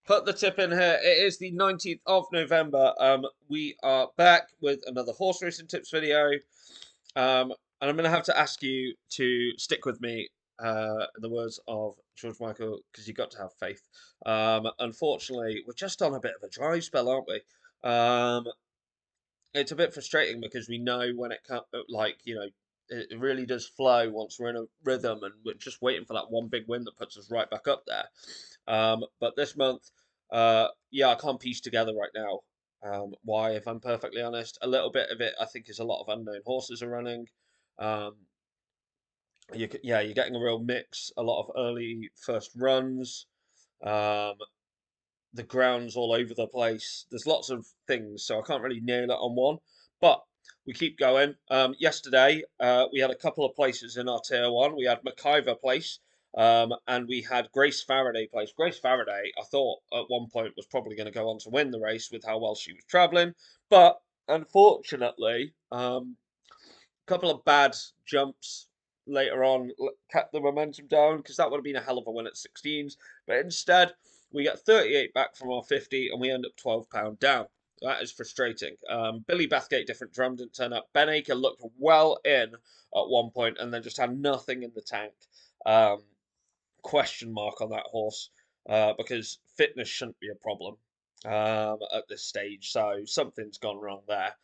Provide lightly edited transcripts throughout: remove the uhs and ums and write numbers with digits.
Put the tip in here. It is the 19th of November. We are back with another horse racing tips video. And I'm going to have to ask you to stick with me, in the words of George Michael, because you've got to have faith. Unfortunately, we're just on a bit of a dry spell, aren't we? It's a bit frustrating because we know when it comes, it really does flow once we're in a rhythm, and we're just waiting for that one big win that puts us right back up there. But this month, yeah, I can't piece together right now. Why, if I'm perfectly honest, a little bit of it I think is a lot of unknown horses are running. Um, yeah, you're getting a real mix, a lot of early first runs. Um, the ground's all over the place. There's lots of things, so I can't really nail it on one. But we keep going. Yesterday, we had a couple of places in our tier one. We had McIver Place, and we had Grace Faraday Place. Grace Faraday, I thought at one point was probably going to go on to win the race with how well she was travelling, but unfortunately, a couple of bad jumps later on kept the momentum down because that would have been a hell of a win at 16s. But instead, we get 38 back from our 50 and we end up £12 down. That is frustrating. Billy Bathgate, different drum, didn't turn up. Ben Aker looked well in at one point and then just had nothing in the tank. Um, question mark on that horse, because fitness shouldn't be a problem at this stage. So something's gone wrong there.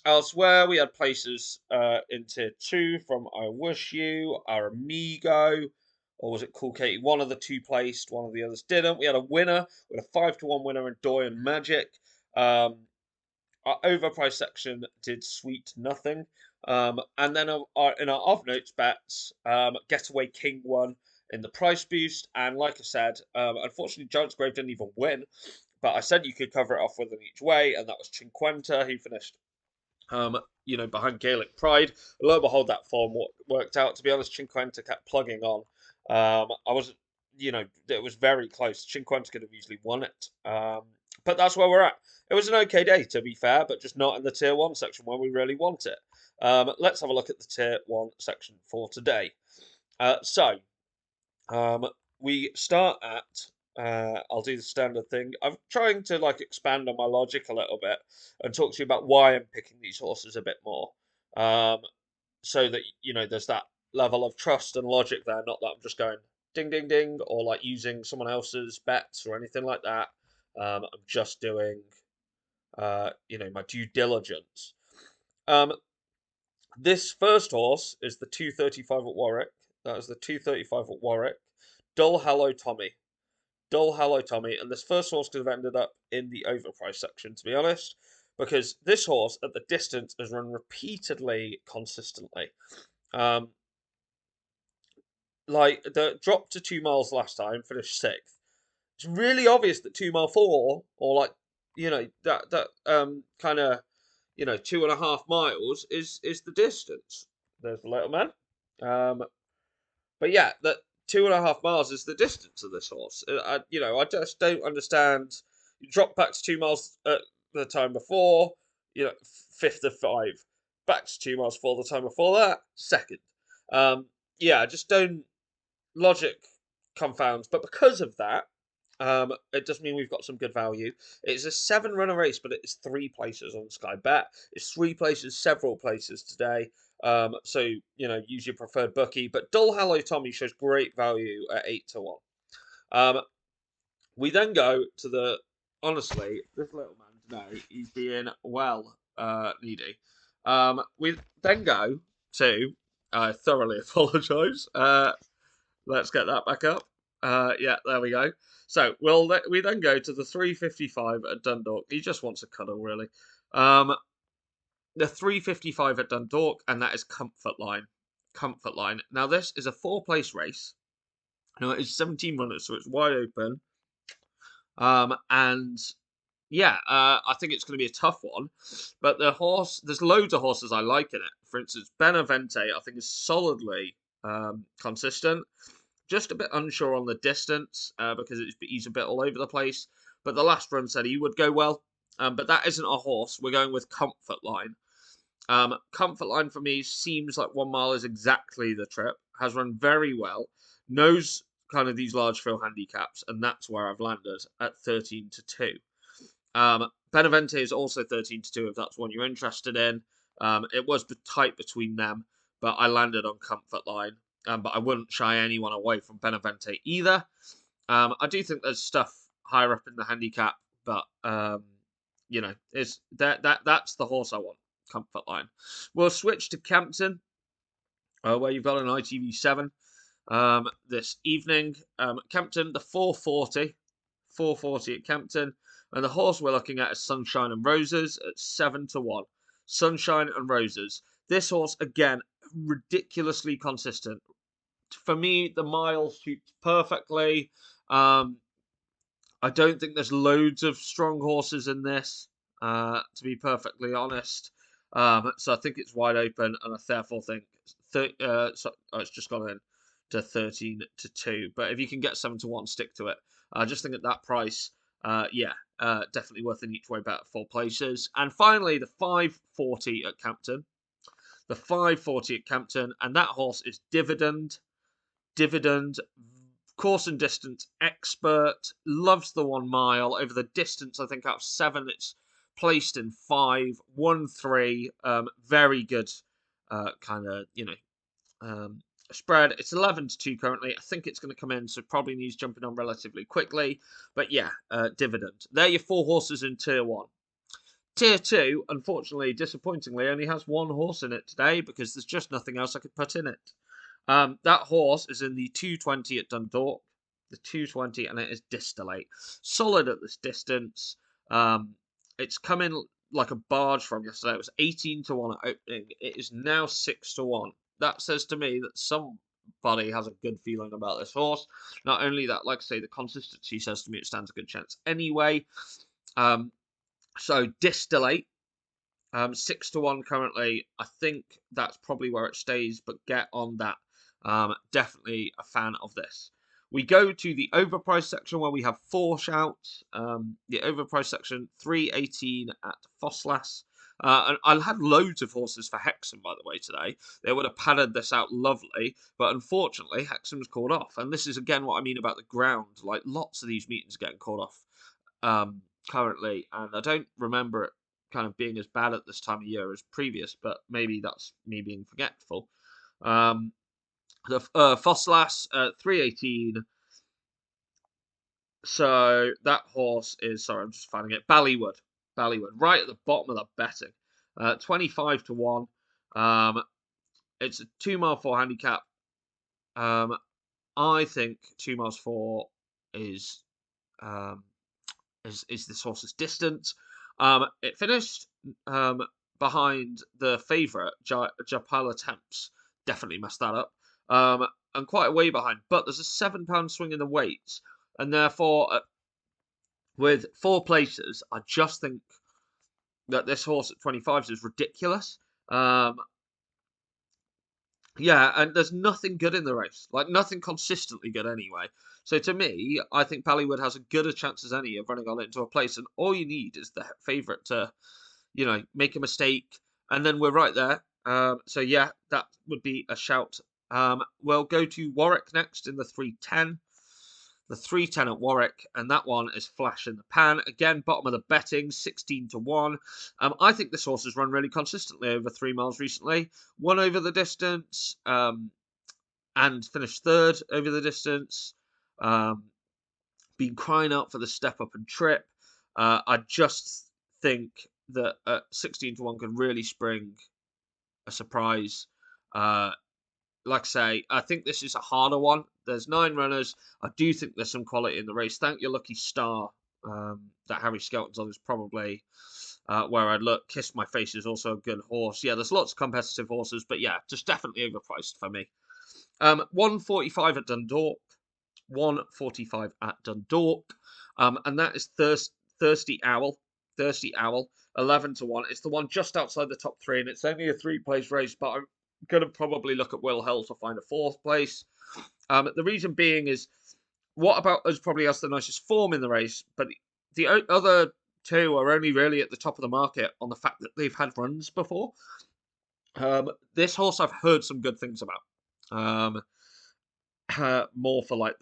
Elsewhere, we had places in tier two from I Wish You, Our Amigo, or was it Cool Katie? One of the two placed, one of the others didn't. We had a winner with a 5-1 winner in Doyen Magic. Um, our overpriced section did sweet nothing. And then in our off notes bets, Getaway King won in the price boost. And like I said, unfortunately, Giants Grave didn't even win. But I said you could cover it off with them each way, and that was Cinquenta, who finished behind Gaelic Pride. Lo and behold, that form worked out. To be honest, Cinquenta kept plugging on. I was, it was very close. Cinquenta could have easily won it. But that's where we're at. It was an okay day, to be fair, but just not in the tier one section where we really want it. Let's have a look at the tier one section for today. So, we start at. I'll do the standard thing. I'm trying to expand on my logic a little bit and talk to you about why I'm picking these horses a bit more, um, so that there's that level of trust and logic there. Not that I'm just going ding ding ding or using someone else's bets or anything like that. I'm just doing my due diligence. Um, this first horse is the 235 at Warwick. That is the 235 at Warwick. Dull Hallow Tommy. Dull Hallow Tommy, and this first horse could have ended up in the overpriced section, to be honest, because this horse at the distance has run repeatedly, consistently. Um, the drop to 2 miles last time, finished sixth. It's really obvious that 2 mile four, or that kind of 2.5 miles is the distance. There's the little man. But yeah, that 2.5 miles is the distance of this horse. I just don't understand. You drop back to 2 miles at the time before, fifth of five. Back to 2 miles for the time before that, second. Yeah, I just don't. Logic confounds. But because of that, it does mean we've got some good value. It's a 7 runner race, but it's 3 places on Sky Bet. It's 3 places, several places today. So use your preferred bookie. But Dull Hallow Tommy shows great value at 8-1. We then go to honestly, this little man today, he's being well needy. We then go to, I thoroughly apologise. Let's get that back up. Yeah, there we go. So we then go to the 355 at Dundalk. He just wants a cuddle, really. The 355 at Dundalk, and that is Comfort Line. Comfort Line. Now, this is a 4-place race. Now, it's 17 runners, so it's wide open. And yeah, I think it's going to be a tough one. But there's loads of horses I like in it. For instance, Benavente, I think, is solidly consistent. Just a bit unsure on the distance because he's a bit all over the place. But the last run said he would go well. But that isn't a horse. We're going with Comfort Line. Comfort Line for me seems like 1 mile is exactly the trip. Has run very well. Knows kind of these large fill handicaps, and that's where I've landed at 13-2. Benevente is also 13-2 if that's one you're interested in. It was tight between them, but I landed on Comfort Line. But I wouldn't shy anyone away from Benevente either. I do think there's stuff higher up in the handicap, but it's that's the horse I want, Comfort Line. We'll switch to Campton, where you've got an ITV7 this evening. Campton, the 440 at Campton. And the horse we're looking at is Sunshine and Roses at 7-1. Sunshine and Roses. This horse, again, ridiculously consistent. For me, the mile suits perfectly. I don't think there's loads of strong horses in this, to be perfectly honest. So I think it's wide open, and I therefore think it's just gone in to 13-2. But if you can get 7-1, stick to it. I just think at that price, definitely worth an each way bet at 4 places. And finally, the 540 at Campton. The 540 at Campton, and that horse is Dividend. Dividend, course and distance expert, loves the 1 mile. Over the distance, I think out of 7, it's placed in 5, 1-3. Very good spread. It's 11-2 currently. I think it's going to come in, so probably needs jumping on relatively quickly. But yeah, Dividend. There are your 4 horses in Tier 1. Tier 2, unfortunately, disappointingly, only has 1 horse in it today because there's just nothing else I could put in it. That horse is in the 220 at Dundalk. The 220, and it is Distillate. Solid at this distance. It's come in like a barge from yesterday. It was 18-1 at opening. It is now 6-1. That says to me that somebody has a good feeling about this horse. Not only that, like I say, the consistency says to me it stands a good chance anyway. So Distillate, 6-1 currently. I think that's probably where it stays, but get on that. Definitely a fan of this. We go to the overpriced section where we have 4 shouts. The overpriced section, 318 at Fosslas. And I had loads of horses for Hexham, by the way, today. They would have padded this out lovely, but unfortunately, Hexham's called off. And this is, again, what I mean about the ground. Like, lots of these meetings getting called off currently, and I don't remember it kind of being as bad at this time of year as previous, but maybe that's me being forgetful. The Fosslas, 318. So that horse is, sorry, I'm just finding it, Ballywood, right at the bottom of the betting. 25-1. It's a 2 mile 4 handicap. I think 2 miles 4 is this horse's distance. It finished behind the favourite, Japala Temps. Definitely messed that up. And quite a way behind. But there's a £7 swing in the weights. And therefore, with 4 places, I just think that this horse at 25s is ridiculous. Yeah, and there's nothing good in the race. Like, nothing consistently good anyway. So to me, I think Ballywood has as good a chance as any of running on into a place. And all you need is the favourite to, make a mistake. And then we're right there. So yeah, that would be a shout. We'll go to Warwick next in the 310. The 310 at Warwick, and that one is Flash in the Pan. Again, bottom of the betting, 16-1. I think this horse has run really consistently over 3 miles recently. Won over the distance, and finished 3rd over the distance. Been crying out for the step up and trip. I just think that at 16-1 can really spring a surprise. Like I say, I think this is a harder one. There's 9 runners. I do think there's some quality in the race. Thank your lucky star that Harry Skelton's on is probably where I'd look. Kiss My Face is also a good horse. Yeah, there's lots of competitive horses, but yeah, just definitely overpriced for me. 145 at Dundalk. 145 at Dundalk. And that is Thirsty Owl. Thirsty Owl, 11-1. It's the one just outside the top 3, and it's only a 3-place race, but I'm going to probably look at Will Hill to find a 4th place. The reason being is, what about us probably has the nicest form in the race, but the other 2 are only really at the top of the market on the fact that they've had runs before. This horse I've heard some good things about. more for like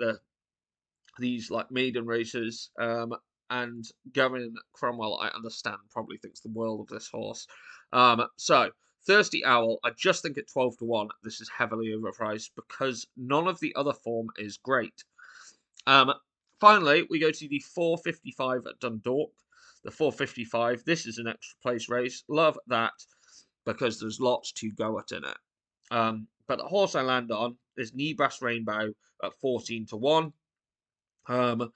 these like maiden races. And Gavin Cromwell, I understand, probably thinks the world of this horse. So Thirsty Owl, I just think at 12 to 1, this is heavily overpriced because none of the other form is great. Um, Finally, we go to the 455 at Dundalk. The 455. This is an extra place race. Love that because there's lots to go at in it. But the horse I land on is Nebras Rainbow at 14 to 1. Um,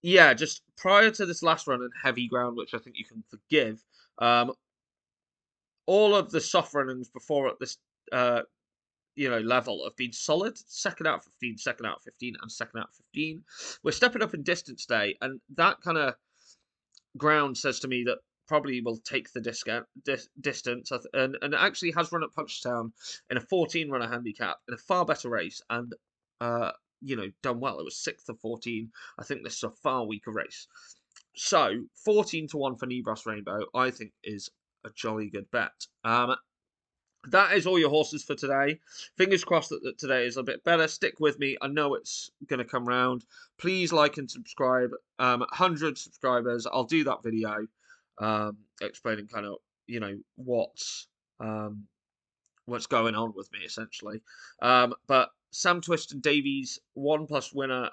yeah, just prior to this last run in heavy ground, which I think you can forgive, um, all of the soft runnings before at this uh, level have been solid. Second out 15, second out 15, and second out 15. We're stepping up in distance today, and that kind of ground says to me that probably will take the distance, and actually has run at Punchestown in a 14 runner handicap in a far better race, and done well. It was 6th of 14. I think this is a far weaker race. So 14 to 1 for Nebras Rainbow, I think, is a jolly good bet. That is all your horses for today. Fingers crossed that today is a bit better. Stick with me. I know it's going to come round. Please like and subscribe. 100 subscribers. I'll do that video explaining kind of, um, what's going on with me, essentially. But Sam Twist and Davies 1+ winner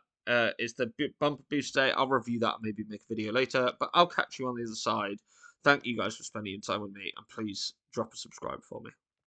is the bumper boost day. I'll review that and maybe make a video later. But I'll catch you on the other side. Thank you guys for spending your time with me. And please drop a subscribe for me.